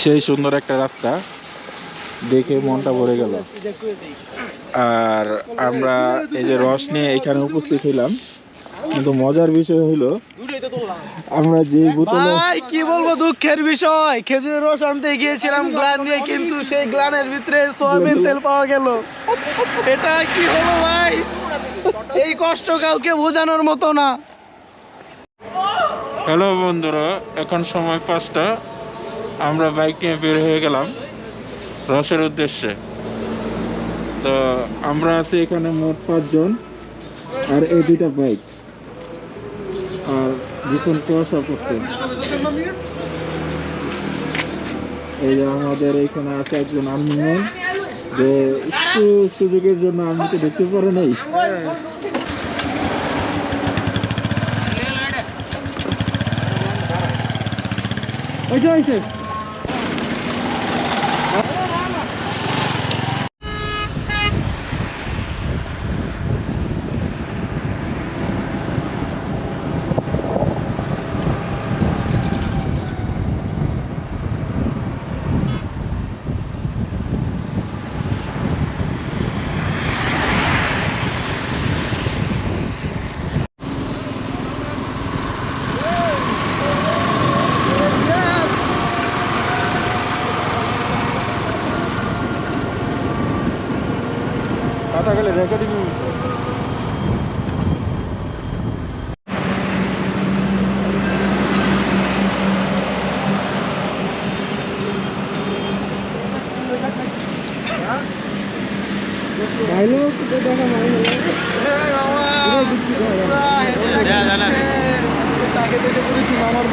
সেই সুন্দর একটা রাস্তা দেখে মনটা ভরে গেল। আর আমরা এই যে রস নিয়ে এখানে উপস্থিত হইলাম, কিন্তু মজার বিষয় হলো আমরা যে বোতলে কি বলবো, দুঃখের বিষয়, খেজুরের রস আনতে গিয়েছিলাম গ্লান নিয়ে, কিন্তু সেই গ্লানের ভিতরে সয়াবিন তেল পাওয়া গেল। এটা কি হলো ভাই? এই কষ্ট কাউকে বোঝানোর মতো না। হ্যালো বন্ধুরা, এখন সময় 5টা। আমরা বাইক নিয়ে বের হয়ে গেলাম রসের উদ্দেশ্যে। তো আমরা আছি এখানে মোট 5 জন, আর এই 2টা বাইক, আর ভীষণ কুয়াশা করছে। এই যে আমাদের এইখানে আছে একজন আর্মি ম্যান, যে একটু সুযোগের জন্য আর্মিতে ঢুকতে পারে নাই। হয়েছে কথা গেলে রেকর্ডিং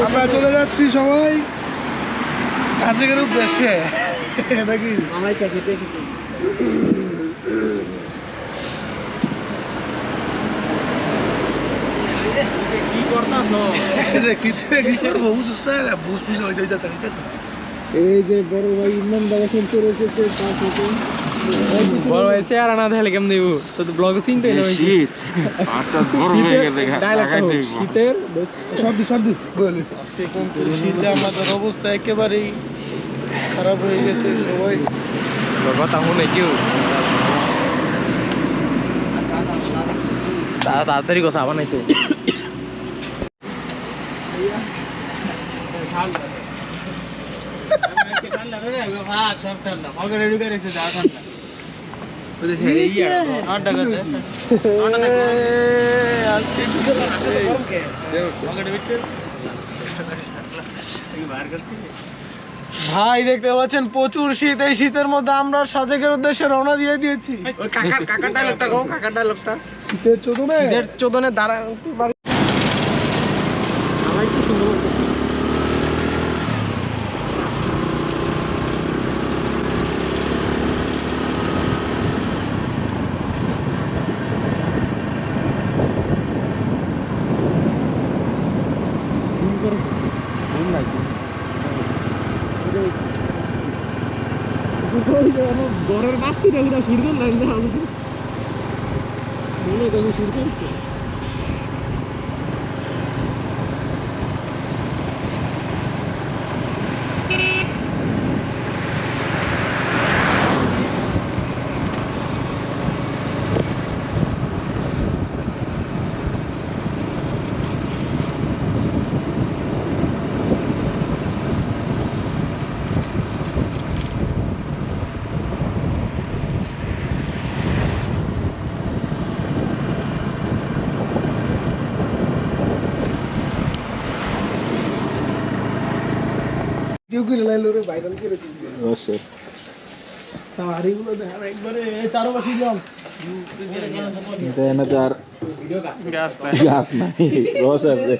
আমরা চলে যাচ্ছি সবাই সাজেকের উদ্দেশ্যে নাকি? আমরাই চা খেতে এই যে বড় ভাই ইমরান ভাই এখন চলে এসেছে। বড় ভাই চেয়ার আনা তাহলে কেমন দিব? তো ব্লগ চিনতে না শীত হঠাৎ বড় হয়ে গেছে। শীতের সর্দি বলি শীতে আমাদের অবস্থা একেবারেই খারাপ হয়ে গেছে। সবাই কথা শুনে কেউ তাড়াতাড়ি কথা আবার নাই তো। ভাই দেখতে পাচ্ছেন প্রচুর শীত। এই শীতের মধ্যে আমরা সাজেকের উদ্দেশ্যে রওনা দিয়ে দিয়েছি। শীতের চোদনে দাঁড়া ঘরের বাতিটা ওরা সূর্য নাই না, মনে দেখো সূর্য হচ্ছে। গাছ নাই, রস আছে।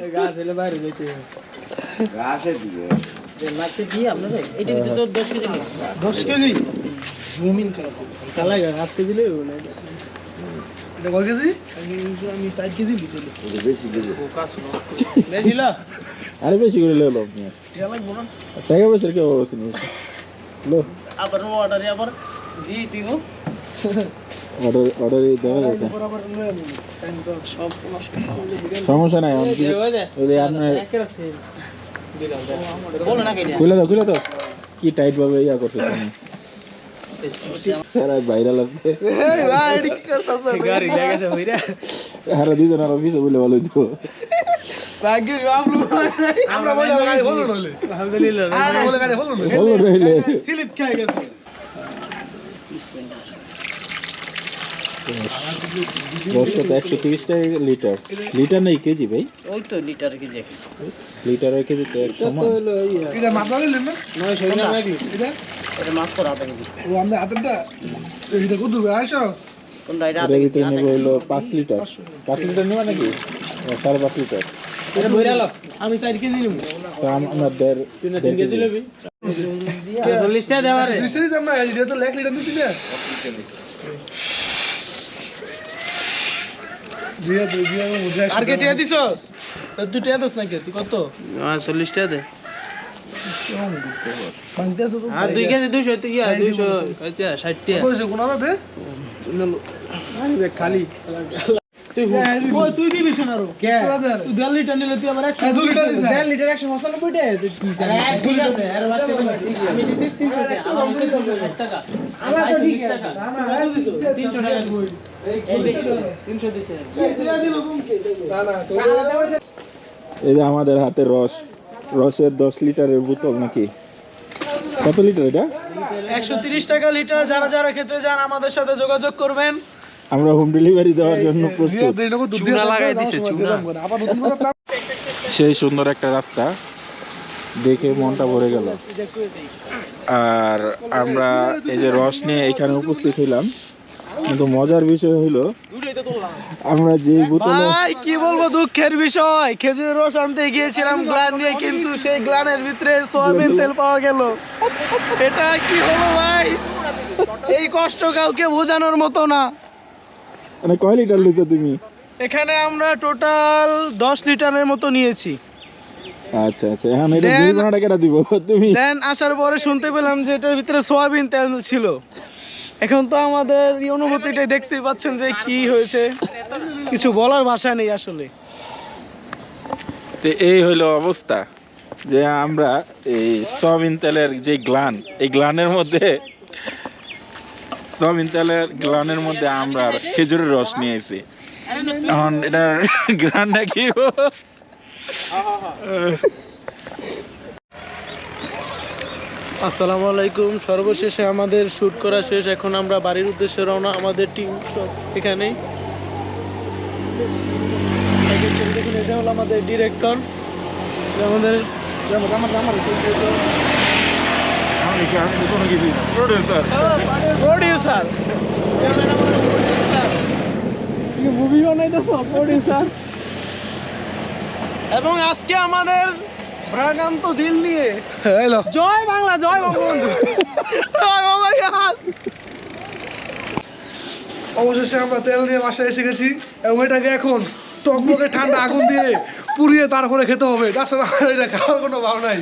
আরে বেশি করে লো টাকা পয়সার কি অবস্থা নিয়েছে লো অর্ডার দেওয়া গেছে, সমস্যা নাই। আপনার খুলে দাও কি টাইট ভাবে ইয়া করছে তুমি সারা ভাইরাল আছে এই ভাই এডি কি করতাছ গাড়ি লাগাছে হইরা আরে দুজন আর অফিসে বলে ভালো তো ভাগ্য বাবলু আমরা বলে গাড়ি বলো নলে আলহামদুলিল্লাহ আমরা বলে গাড়ি বলো নলে ভালো রইলে স্লিপ খেয়ে গেছে রস কত 130 টাকা লিটার লিটার নেই কেজি ভাই ওই তো লিটার কেজি লিটার আর কেজি তো এক সমান এটা মাপা নিলেন না 900 টাকা এটা এটা মাপ করা হবে ও আমরা হাতেরটা এইটা কত দূর আইসো কোনটা এটা এর ভিতরে নেব হলো 5 লিটার 5 লিটার নেবা নাকি 5.5 লিটার এটা বইরা লাভ আমি 4 কেজি নিব তো আমরা 1.5 কেজি লবি 40 টাকা দেওয়া রে দুইশো দিতাম না এটা তো 1 লিটার দিছি না জিয়া জিয়া মুজা আর কে টিয়া দিছস তুই টিয়া দিস না কে তুই কত 40 টাকা দে বাংলাদেশ তো আর 2 কেজি 200 টাকা 200 কয়টা 60 টাকা কইছে কোন না দে আরে বে খালি তুই তুই দিবি শোনারো কে তুই 1.5 লিটার নিলে তুই আবার 100 2 লিটার দিছ 1.5 লিটার 195 টাকা তুই কি জানিস ঠিক আছে আরে বাচ্চা আমি দিছি 300 টাকা আমার দিছি 260 টাকা আমার তো ঠিক টাকা কত দিছো 300 টাকা এই দেখছো 300 দিছে তুই দিল কমকে না না এই যে আমাদের হাতে রসের 10 লিটারের বোতল নাকি কত লিটার এটা 130 টাকা লিটার যারা যারা খেতে যান আমাদের সাথে যোগাযোগ করবেন আমরা হোম ডেলিভারি দেওয়ার জন্য প্রস্তুত চুনা লাগাই দিছে চুনা আবার নতুন কথা সেই সুন্দর একটা রাস্তা দেখে মনটা ভরে গেল আর আমরা এই যে রস নিয়ে এখানে উপস্থিত হইলাম কিন্তু মজার বিষয় হলো আমরা যে বোতলে ভাই কি বলবো দুঃখের বিষয় খেজুরের রস আনতে গিয়েছিলাম গ্লান নিয়ে কিন্তু সেই গ্লানের ভিতরে সয়াবিন তেল পাওয়া গেল এটা কি হলো ভাই এই কষ্ট কাউকে বোঝানোর মতো না মানে কয় লিটার লিছো তুমি এখানে আমরা টোটাল 10 লিটারের মতো নিয়েছি আচ্ছা আচ্ছা এখন এটা জরিমানাটা কেটে দিব তুমি দেন আসার পরে শুনতে পেলাম যে এটার ভিতরে সয়াবিন তেল ছিল এখন তো আমাদের এই অনুভূতিটাই দেখতেই পাচ্ছেন যে কি হয়েছে কিছু বলার ভাষা নেই আসলে তো এই হইলো অবস্থা যে আমরা এই সয়াবিন তেলের যে গ্লান এই গ্লানের মধ্যে সয়াবিন তেলের গ্লানের মধ্যে আমরা খেজুরের রস নিয়ে এসেছি এখন এটা গ্লানটা কি আসসালামু আলাইকুম সর্বশেষে আমাদের শুট করা শেষ এখন আমরা বাড়ির উদ্দেশ্যে রওনা আমাদের টিম সব এখানেই দেখুন এটা হলো আমাদের ডিরেক্টর আমাদের প্রডিউসার মুভি বানাইতেছ প্রোডিউসার এবং আজকে আমাদের ভ্রাগান্ত দিল নিয়ে জয় বাংলা জয় বঙ্গবন্ধু জয় বাবা ইয়াস অবশেষে আমরা তেল নিয়ে বাসায় এসে গেছি এবং এটাকে এখন টকবকে ঠান্ডা আগুন দিয়ে পুড়িয়ে তারপরে খেতে হবে তাছাড়া এটা খাওয়ার কোনো ভাব নাই